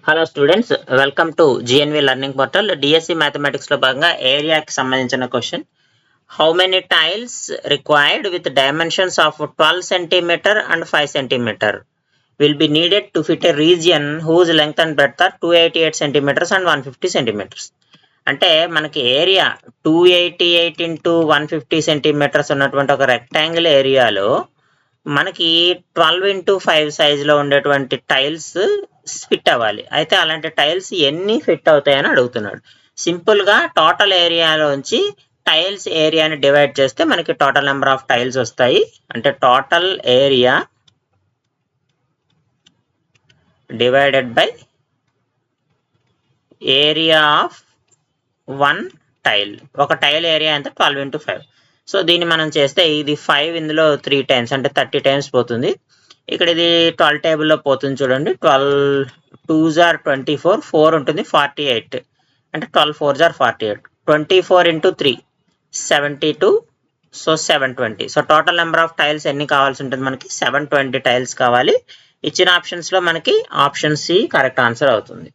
Hello students, welcome to GNV learning portal. DSC mathematics లో భాగంగా ఏరియాకి సంబంధించిన question. How many tiles required with dimensions of 12 centimetre and 5 centimetre will be needed to fit a region whose length and breadth are 288 centimeters and 150 centimeters. అంటే మనకి area 288 into 150 centimetres ఉన్నటువంటి ఒక rectangle ఏరియాలో మనకి 12 ఇంటూ 5 సైజులో ఉండేటువంటి tiles fit అవ్వాలి. అయితే అలాంటి టైల్స్ ఎన్ని ఫిట్ అవుతాయని అడుగుతున్నాడు. సింపుల్గా టోటల్ ఏరియాలోంచి టైల్స్ ఏరియాని డివైడ్ చేస్తే మనకి టోటల్ నెంబర్ ఆఫ్ టైల్స్ వస్తాయి. అంటే total area divided by area of one tile. ఒక టైల్ ఏరియా ఎంత 12 ఇంటూ 5. సో దీన్ని మనం చేస్తే ఇది 5 ఇందులో 3 టైమ్స్ అంటే 30 టైమ్స్ పోతుంది. ఇక్కడ ఇది 12 టేబుల్లో పోతుంది చూడండి. 12 2s are 24, 4 ఉంటుంది 48 అంటే 12 4s are 48. 24 into 3 72, so 720. So total number of tiles ఎన్ని కావాల్సి ఉంటుంది మనకి? 720 టైల్స్ కావాలి. ఇచ్చిన ఆప్షన్స్లో మనకి ఆప్షన్ సి కరెక్ట్ ఆన్సర్ అవుతుంది.